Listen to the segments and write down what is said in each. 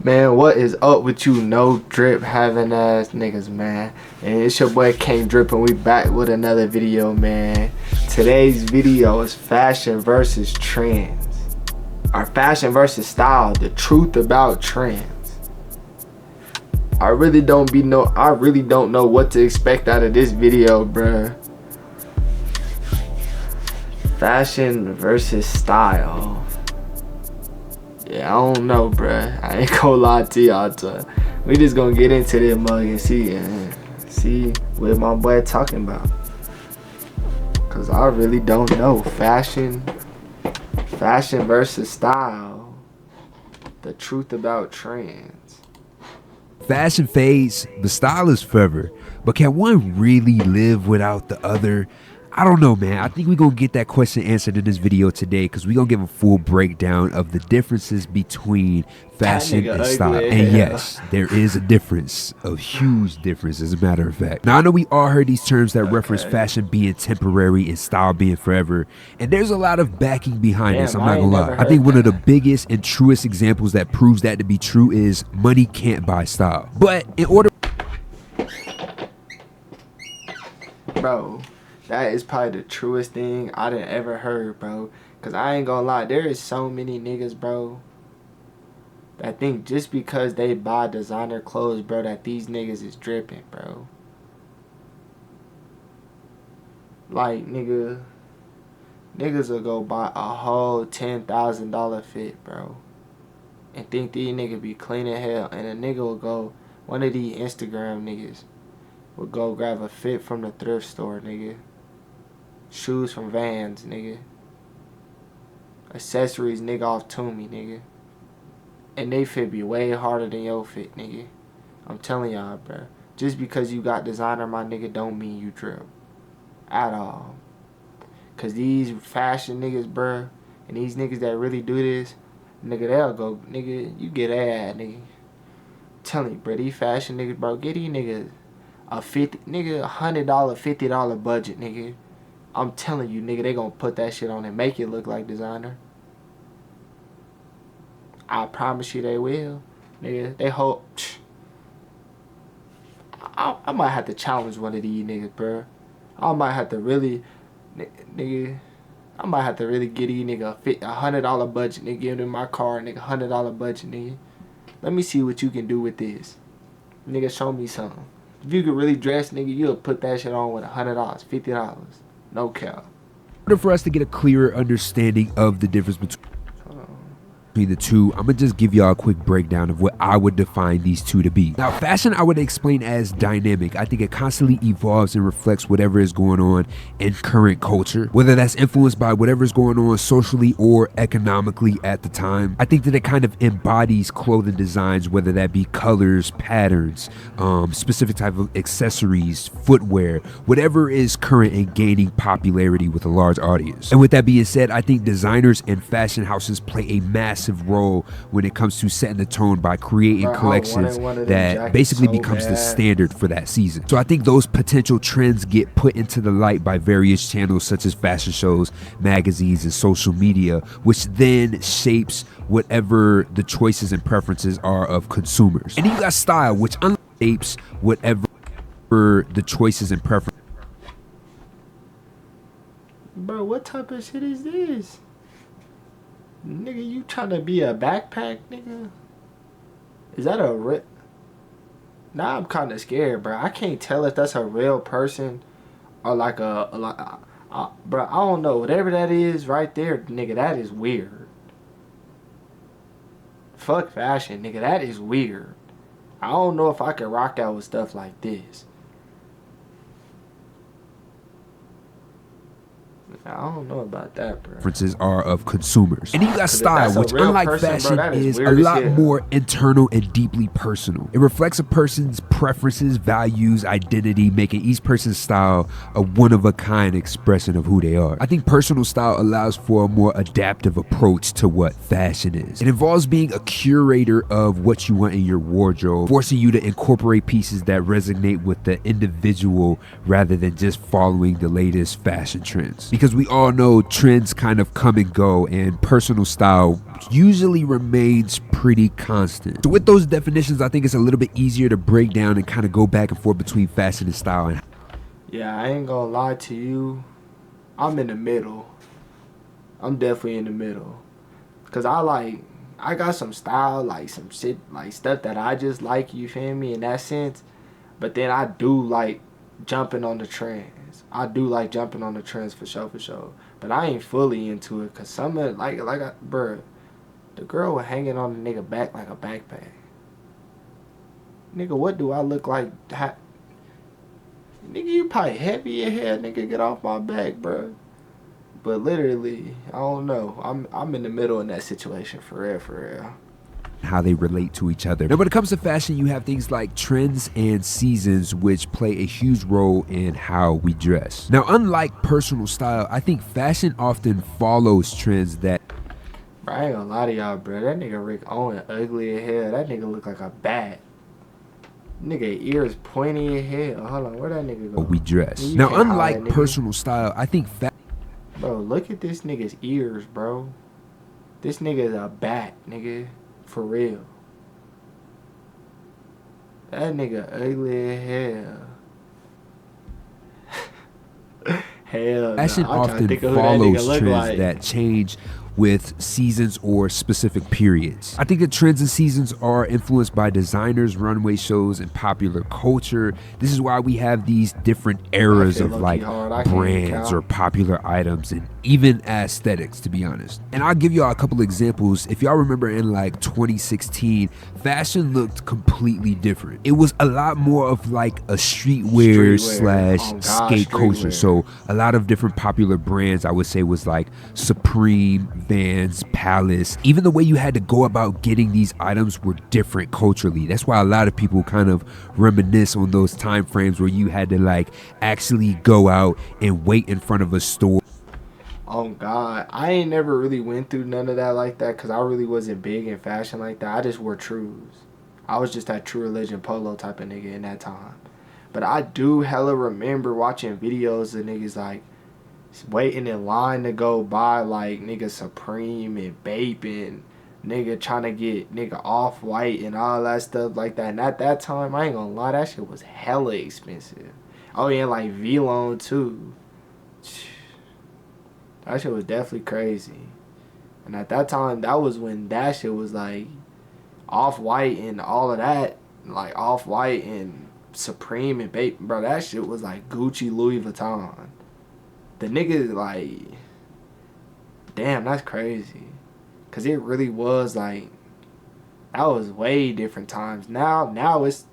Man, what is up with you no drip having ass niggas, man? And it's your boy King Drip, and we back with another video, man. Today's video is fashion versus trends. Or fashion versus style, the truth about trends. I really don't know what to expect out of this video, bruh. Fashion versus style. Yeah, I don't know, bruh. I ain't gonna lie to y'all. We just gonna get into this mug and see what my boy talking about. Cause I really don't know. Fashion versus style. The truth about trends. Fashion fades, but style is forever. But can one really live without the other? I don't know, man. I think we're going to get that question answered in this video today, because we're going to give a full breakdown of the differences between fashion and style. And yes, there is a difference, a huge difference, as a matter of fact. Now, I know we all heard these terms that reference fashion being temporary and style being forever. And there's a lot of backing behind this, I'm not going to lie. I think one of the biggest and truest examples that proves that to be true is money can't buy style. But in order... Bro, that is probably the truest thing I done ever heard, bro. Cause I ain't gonna lie, there is so many niggas, bro, that think just because they buy designer clothes, bro, that these niggas is dripping, bro. Like, niggas will go buy a whole $10,000 fit, bro, and think these niggas be clean as hell. And a nigga will go, one of these Instagram niggas will go grab a fit from the thrift store, nigga. Shoes from Vans, nigga. Accessories, nigga, off Tumi, nigga. And they fit be way harder than your fit, nigga. I'm telling y'all, bro. Just because you got designer, my nigga, don't mean you drip. At all. Cause these fashion niggas, bro, and these niggas that really do this, nigga, they'll go, nigga, you get ad, nigga. I'm telling you, bro, these fashion niggas, bro, get these niggas a $100, $50 budget, nigga. I'm telling you, nigga, they gonna put that shit on and make it look like designer. I promise you they will. Nigga, they hope. I might have to challenge one of these niggas, bro. I might have to really, nigga, I might have to really get these nigga a $100 budget, nigga. Give them my car, nigga, $100 budget, nigga. Let me see what you can do with this. Nigga, show me something. If you could really dress, nigga, you'll put that shit on with $100, $50. No cap. In order for us to get a clearer understanding of the difference between the two, I'm gonna just give y'all a quick breakdown of what I would define these two to be. Now, fashion I would explain as dynamic. I think it constantly evolves and reflects whatever is going on in current culture, whether that's influenced by whatever is going on socially or economically at the time. I think that it kind of embodies clothing designs, whether that be colors, patterns, specific type of accessories, footwear, whatever is current and gaining popularity with a large audience. And with that being said, I think designers and fashion houses play a massive role when it comes to setting the tone by creating collections that basically becomes the standard for that season. So I think those potential trends get put into the light by various channels such as fashion shows, magazines, and social media, which then shapes whatever the choices and preferences are of consumers. And then you got style, which shapes whatever the choices and preferences. Bro, what type of shit is this? Nigga, you trying to be a backpack, nigga? Is that a real... Now I'm kind of scared, bro. I can't tell if that's a real person or like bro, I don't know. Whatever that is right there, nigga, that is weird. Fuck fashion, nigga. That is weird. I don't know if I can rock out with stuff like this. I don't know about that, bro. Preferences are of consumers. And then you got style, which unlike fashion is a lot more internal and deeply personal. It reflects a person's preferences, values, identity, making each person's style a one-of-a-kind expression of who they are. I think personal style allows for a more adaptive approach to what fashion is. It involves being a curator of what you want in your wardrobe, forcing you to incorporate pieces that resonate with the individual rather than just following the latest fashion trends. Because because we all know trends kind of come and go and personal style usually remains pretty constant. So with those definitions, I think it's a little bit easier to break down and kind of go back and forth between fashion and style. And yeah, I ain't gonna lie to you. I'm in the middle. I'm definitely in the middle. Cause I got some style, like some shit, like stuff that I just like, you feel me, in that sense. But then I do like jumping on the trends. I do like jumping on the trends for sure. But I ain't fully into it, cause some of bruh, the girl was hanging on the nigga back like a backpack. Nigga, what do I look like? Nigga, you probably heavy as hell, nigga, get off my back, bruh. But literally, I don't know. I'm in the middle in that situation, for real. how they relate to each other. Now, when it comes to fashion, you have things like trends and seasons, which play a huge role in how we dress. Now, unlike personal style, I think fashion often follows trends that... Bro, I ain't gonna lie to y'all, bro. That nigga Rick Owen ugly as hell. That nigga look like a bat. Nigga ears pointy as hell. Hold on, where that nigga go? we dress. Now, unlike personal style, I think bro, look at this nigga's ears, bro. This nigga is a bat, nigga. For real. That nigga ugly as hell. Hell fashion nah. often follows trends that change with seasons or specific periods. I think that trends and seasons are influenced by designers, runway shows, and popular culture. This is why we have these different eras of like brands or popular items and even aesthetics, to be honest. And I'll give y'all a couple examples. If y'all remember in like 2016, fashion looked completely different. It was a lot more of like a streetwear / skate culture. So a lot of different popular brands, I would say, was like Supreme, Vans, Palace. Even the way you had to go about getting these items were different culturally. That's why a lot of people kind of reminisce on those time frames where you had to like actually go out and wait in front of a store. Oh God, I ain't never really went through none of that like that, because I really wasn't big in fashion like that. I just wore Trues. I was just that True Religion polo type of nigga in that time. But I do hella remember watching videos of niggas like waiting in line to go buy like nigga Supreme and Bape and nigga trying to get nigga Off-White and all that stuff like that. And at that time, I ain't gonna lie, that shit was hella expensive. Oh yeah, like V-Lone too. That shit was definitely crazy. And at that time, that was when that shit was like Off-White and all of that. Like Off-White and Supreme and Bape. Bro, that shit was like Gucci, Louis Vuitton. The nigga like, damn, that's crazy. Cause it really was like, that was way different times. Now it's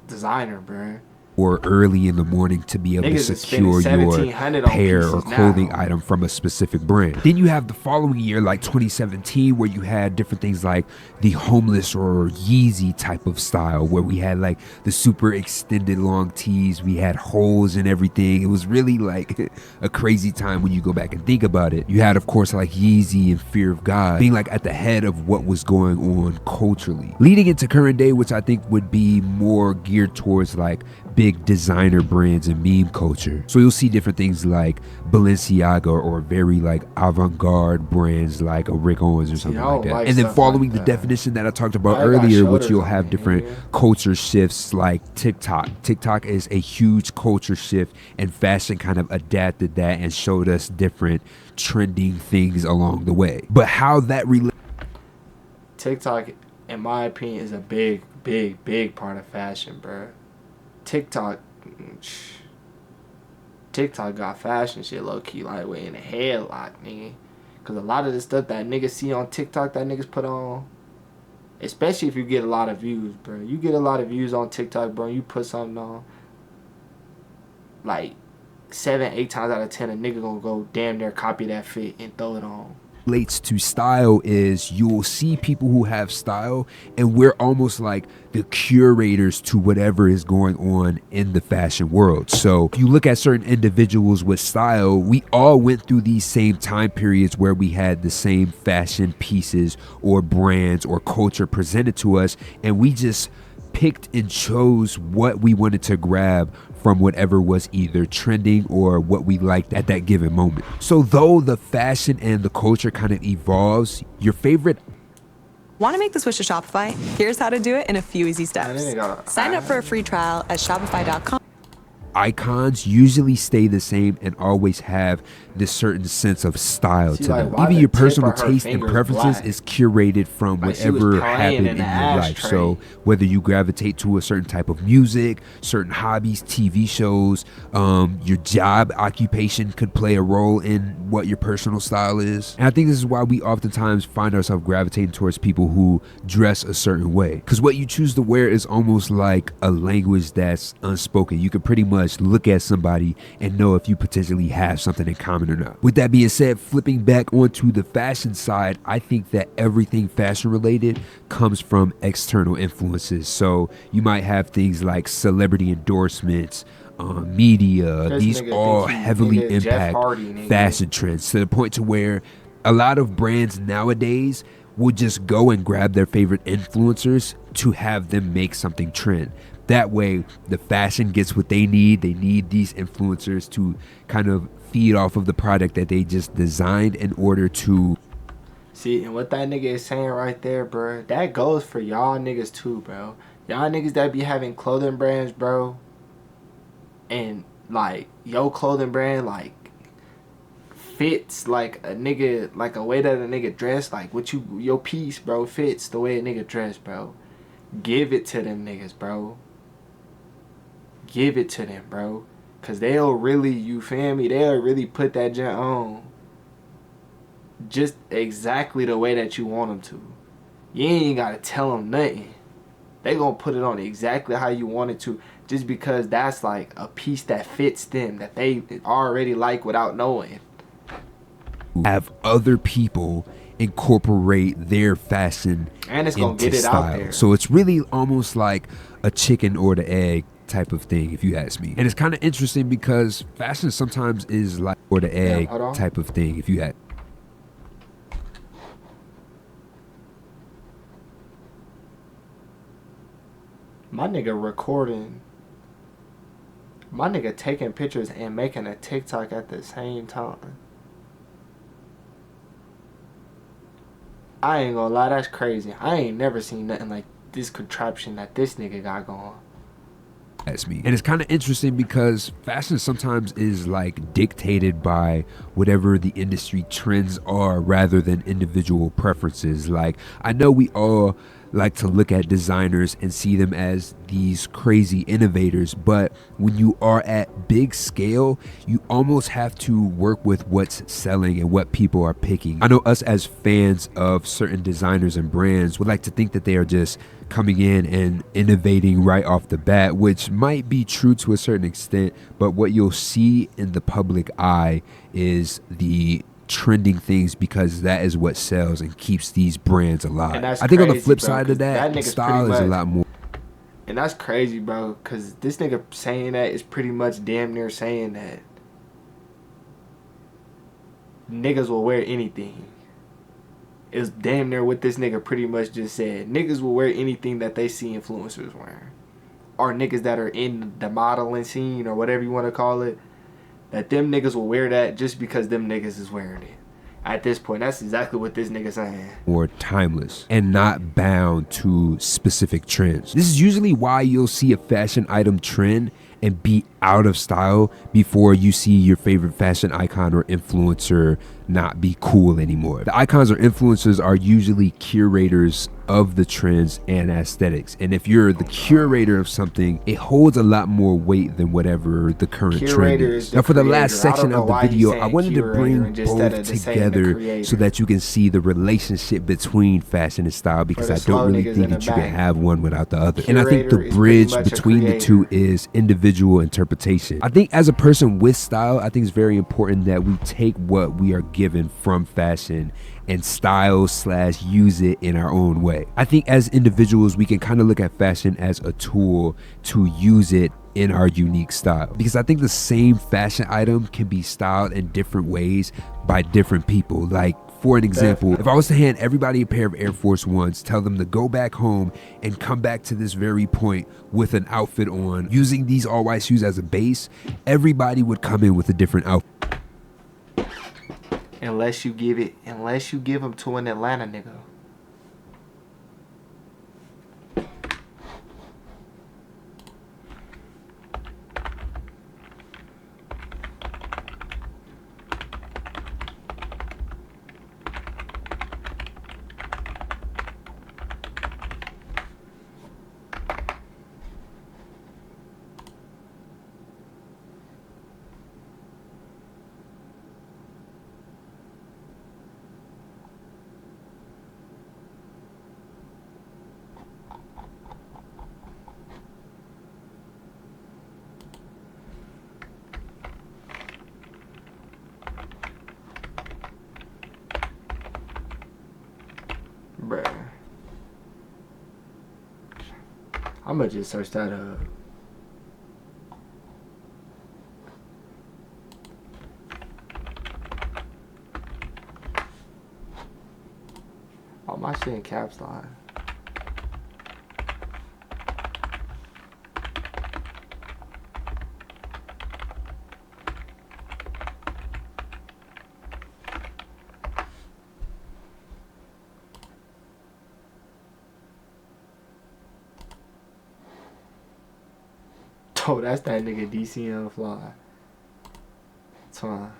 designer, bro. Or early in the morning to be able to secure your pair or clothing item from a specific brand. Then you have the following year, like 2017, where you had different things like the homeless or Yeezy type of style, where we had like the super extended long tees, we had holes and everything. It was really like a crazy time when you go back and think about it. You had, of course, like Yeezy and Fear of God being like at the head of what was going on culturally. Leading into current day, which I think would be more geared towards like big designer brands and meme culture. So you'll see different things like Balenciaga or very like avant-garde brands like a Rick Owens or something like that. And then following the definition that I talked about earlier, which you'll have different culture shifts like TikTok. TikTok is a huge culture shift, and fashion kind of adapted that and showed us different trending things along the way. But how that TikTok, in my opinion, is a big part of fashion, bro. TikTok got fashion shit low-key lightweight in the headlock, nigga. Because a lot of the stuff that niggas see on TikTok that niggas put on, especially if you get a lot of views, bro. You get a lot of views on TikTok, bro, and you put something on, like 7-8 times out of 10 a nigga gonna go damn near copy that fit and throw it on. Relates to style is you'll see people who have style, and we're almost like the curators to whatever is going on in the fashion world. So if you look at certain individuals with style, we all went through these same time periods where we had the same fashion pieces or brands or culture presented to us, and we just picked and chose what we wanted to grab from whatever was either trending or what we liked at that given moment. So though the fashion and the culture kind of evolves, your favorite Want to make the switch to Shopify? Here's how to do it in a few easy steps. Sign up for a free trial at shopify.com. icons usually stay the same and always have this certain sense of style to them. why Even the your tip personal of her taste and finger's preferences black? is curated from Like she was whatever playing happened in in an your life. ashtray. So whether you gravitate to a certain type of music, certain hobbies, TV shows, your job occupation could play a role in what your personal style is. And I think this is why we oftentimes find ourselves gravitating towards people who dress a certain way. Because what you choose to wear is almost like a language that's unspoken. You can pretty much look at somebody and know if you potentially have something in common or not. With that being said, flipping back onto the fashion side, I think that everything fashion related comes from external influences. So you might have things like celebrity endorsements, media. This These nigga all think he heavily nigga Jeff impact Hardy, nigga. fashion trends, to the point to where a lot of brands nowadays will just go and grab their favorite influencers to have them make something trend. That way the fashion gets what they need. They need these influencers to kind of feed off of the product that they just designed in order to See, and what that nigga is saying right there, bro, that goes for y'all niggas too, bro. Y'all niggas that be having clothing brands, bro, and like your clothing brand like fits like a nigga, like a way that a nigga dress, like what your piece, bro, fits the way a nigga dress, bro. Give it to them niggas, bro. Give it to them, bro. Cause they'll really, you feel me? They'll really put that junk on just exactly the way that you want them to. You ain't gotta tell them nothing. They gonna put it on exactly how you want it to, just because that's like a piece that fits them, that they already like without knowing. have other people incorporate their fashion And it's gonna into get it style. out there. So it's really almost like a chicken or the egg type of thing, if you ask me. And it's kind of interesting because fashion sometimes is like or the egg hold on. type of thing, if you ask. My nigga recording. My nigga taking pictures and making a TikTok at the same time. I ain't gonna lie, that's crazy. I ain't never seen nothing like this contraption that this nigga got going. That's me. And it's kind of interesting because fashion sometimes is like dictated by whatever the industry trends are rather than individual preferences. Like, I know we all like to look at designers and see them as these crazy innovators, but when you are at big scale, you almost have to work with what's selling and what people are picking. I know us as fans of certain designers and brands would like to think that they are just coming in and innovating right off the bat, which might be true to a certain extent, but what you'll see in the public eye is the trending things, because that is what sells and keeps these brands alive. And that's I think on the crazy, flip bro, side 'cause of that, nigga's style pretty is a much- lot more. And that's crazy, bro, because this nigga saying that is pretty much damn near saying that niggas will wear anything. It's damn near what this nigga pretty much just said. Niggas will wear anything that they see influencers wearing. Or niggas that are in the modeling scene or whatever you want to call it. That them niggas will wear that just because them niggas is wearing it. At this point, that's exactly what this nigga saying. More timeless and not bound to specific trends. This is usually why you'll see a fashion item trend and be out of style before you see your favorite fashion icon or influencer not be cool anymore. The icons or influencers are usually curators of the trends and aesthetics. And if you're the curator of something, it holds a lot more weight than whatever the current trend Curator is. is the Now for the creator. last I don't section know of the why he's video, saying I wanted to curator bring instead of both just saying the together creator. so that you can see the relationship between fashion and style, because the I slow don't really niggas think in the that you can back. have one without the other. And I think Curator the is bridge pretty much a between the two is individual interpretation. I think as a person with style, I think it's very important that we take what we are given from fashion and style/use it in our own way. I think as individuals, we can kind of look at fashion as a tool to use it in our unique style, because I think the same fashion item can be styled in different ways by different people. Like for an example, if I was to hand everybody a pair of Air Force Ones, tell them to go back home and come back to this very point with an outfit on, using these all white shoes as a base, everybody would come in with a different outfit. Unless you give them to an Atlanta nigga. Bruh. I'ma just search that up. Oh, my shit in caps lock. Oh, that's that nigga DCM Fly. Twine.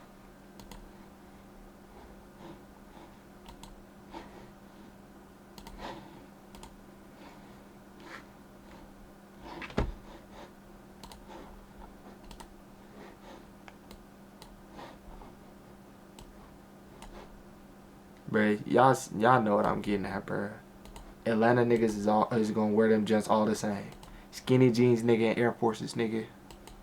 Bruh, y'all know what I'm getting at, bruh. Atlanta niggas is gonna wear them gents all the same. Skinny jeans, nigga, and Air Forces, nigga.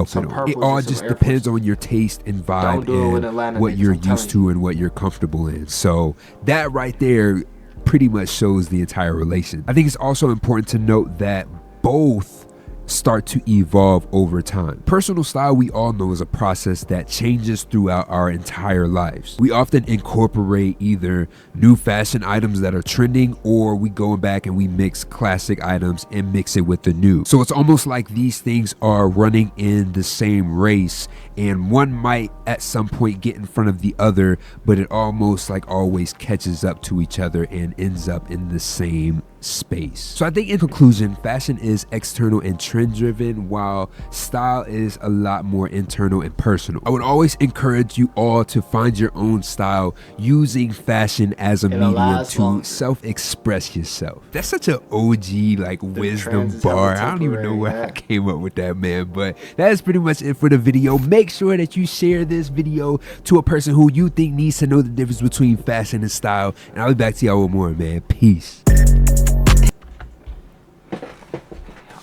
It all just depends on your taste and vibe and what you're used to and what you're comfortable in. So that right there pretty much shows the entire relation. I think it's also important to note that both start to evolve over time. Personal style, we all know, is a process that changes throughout our entire lives. We often incorporate either new fashion items that are trending, or we go back and we mix classic items and mix it with the new. So it's almost like these things are running in the same race, and one might at some point get in front of the other, but it almost like always catches up to each other and ends up in the same space. So I think in conclusion, fashion is external and trend driven, while style is a lot more internal and personal. I would always encourage you all to find your own style, using fashion as a medium to self-express yourself. That's such an OG like wisdom bar. I don't even know where I came up with that, man, but that is pretty much it for the video. Make sure that you share this video to a person who you think needs to know the difference between fashion and style, and I'll be back to y'all with more, man. Peace.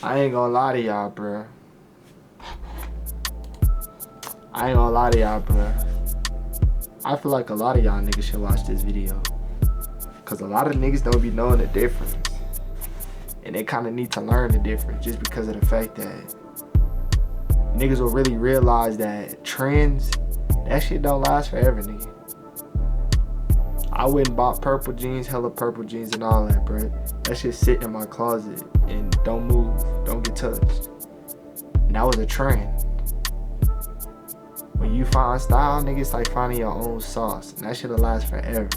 I ain't gonna lie to y'all, bruh. I feel like a lot of y'all niggas should watch this video, cause a lot of niggas don't be knowing the difference, and they kind of need to learn the difference, just because of the fact that niggas will really realize that trends, that shit don't last forever, nigga. I went and bought purple jeans, hella purple jeans and all that, bruh. That shit sit in my closet and don't move, don't get touched. And that was a trend. When you find style, niggas, it's like finding your own sauce, and that shit'll last forever.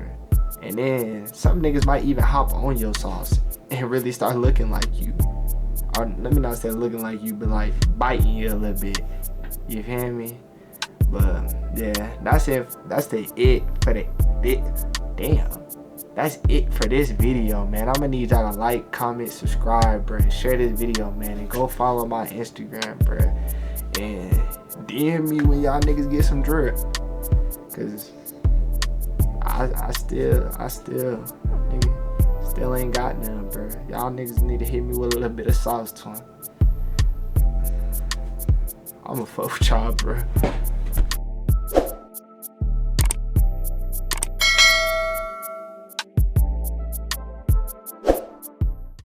And then some niggas might even hop on your sauce and really start looking like you. Or let me not say looking like you, but like biting you a little bit. You feel me? But yeah, that's it. That's the it for the it. Damn. That's it for this video, man. I'm gonna need y'all to like, comment, subscribe, bruh. Share this video, man. And go follow my Instagram, bruh. And DM me when y'all niggas get some drip. Cause I still, nigga, still ain't got none, bruh. Y'all niggas need to hit me with a little bit of sauce, twin. I'ma fuck with y'all, bruh.